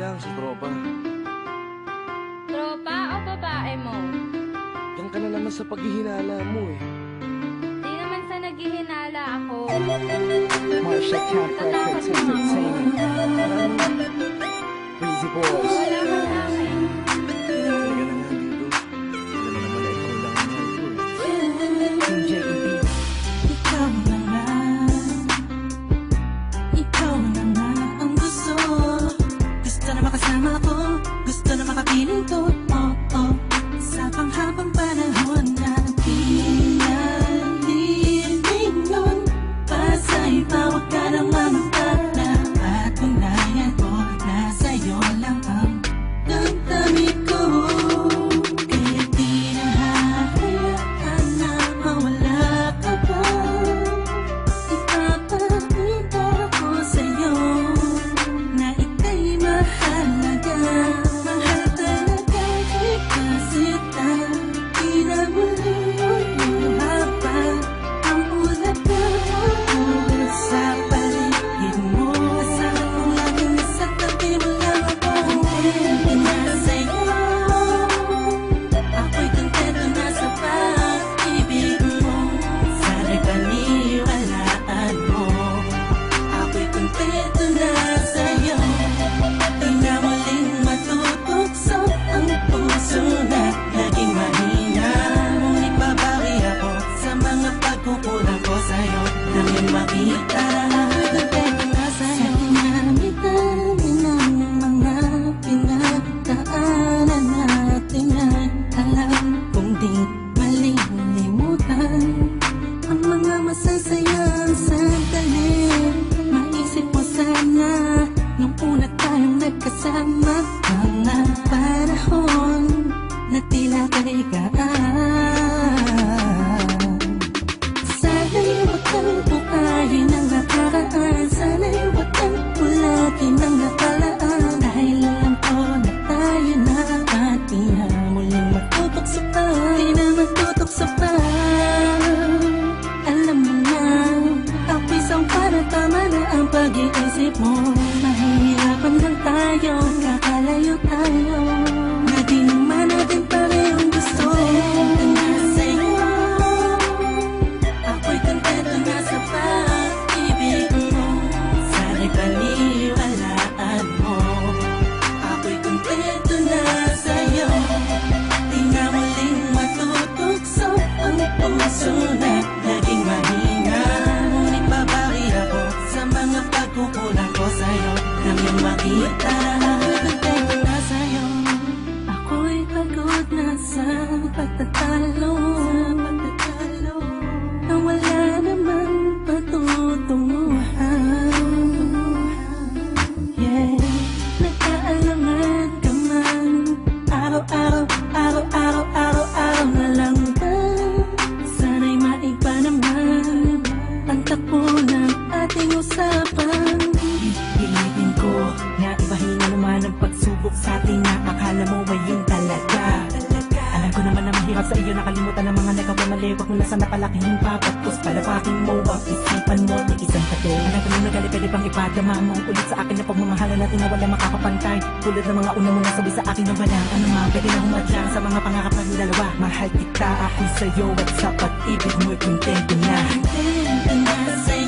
lang, sa tropa. Tropa o babae mo? Diyan ka na naman sa paghihinala mo eh. Di naman sa naghihinala ako. Marsha Camp Records Entertainment. Breezy Boys. Wala ka sa akin. Talaga na nga dito. Alam mo naman na ikaw lang ang mahal ko eh. Team JEB. Ikaw na nga, ikaw na nga ang gusto. Gusto na makasama ko, gusto na makapiling ko. Oh, oh, sa panghabang panahon na pinalilingon. Pasa'y tawag ka ng mamagtala. At unayan ko na sa'yo lang ang damdamin ko. Kaya di na hahayaan na mawala ka pa. Ipapakita ko sa'yo na ika'y mahalaga. Mahal talaga kita. Di na muli haba ang ulap na sa paligid mo. Kasama ko lagi nasa tabi mo lang ako. Kontento na sa'yo, ako'y kontento na sa pag-ibig mo. Sana'y paniwalaan mo, ako'y kontento na sa'yo. Di na muling matutukso ang puso na naging mahina. Ngunit babawi ako sa mga pagkukulang ko sa'yo. Nang iyong makita na ako'y kontento na sa'yo. Sa dinami-dami ng mga pinagdaanan natin ay alam kong di malilimutan ang mga masasayang sandali. Maisip mo sana nung una tayong nagkasama, mga panahon na tila kay gaan. Sana'y huwag kang bukayin ang nakaraan. Sana'y huwag kang ulagin ang nakalaan. Dahil alam ko na tayo na at di na muling magtutukso pa. Di na magtutukso pa. Alam mo na, ako'y sangpa na tama na ang pag-iisip mo. Mahihirapan lang tayo, kakalayo tayo. Na di naman natin parehong gusto. Kontento na sa'yo, ako'y kontento na sa pag-ibig mo. Sana'y paniwalaan mo, ako'y kontento na sa'yo. Di na muling matutukso ang puso na naging mahina. Ngunit babawi ako sa mga pagkukulang ko sa'yo. Nang iyong makita na ako'y kontento na sa'yo. Ako'y pagod na sa pagtatalo, na wala namang patutunguhan. Yeah, nagkaalangan ka man. Araw-araw, araw-araw, araw-araw na lang ba? Sana'y maiba naman ang takbo ng ating usapan. Pilitin ko na ibahin na naman ang pagsubok sa atin na akala mo ay yun talaga. Alam ko naman na mahirap sa iyo nakalimutan ang mga nagkamali. Huwag mo na sana palakihin pa, tapos palapakin mo ang isipan mo ni isang tato. Alam ko na nagali, pwede bang ipadama mo ulit sa akin na pagmamahalan natin na wala makakapantay. Tulad ng mga una mo nasabi sa akin ng walang ano nga, pwede na humadlang sa mga pangarap natin dalawa. Mahal kita, ako'y sa'yo at sa pag-ibig mo'y kontento na. Kontento na sa'yo.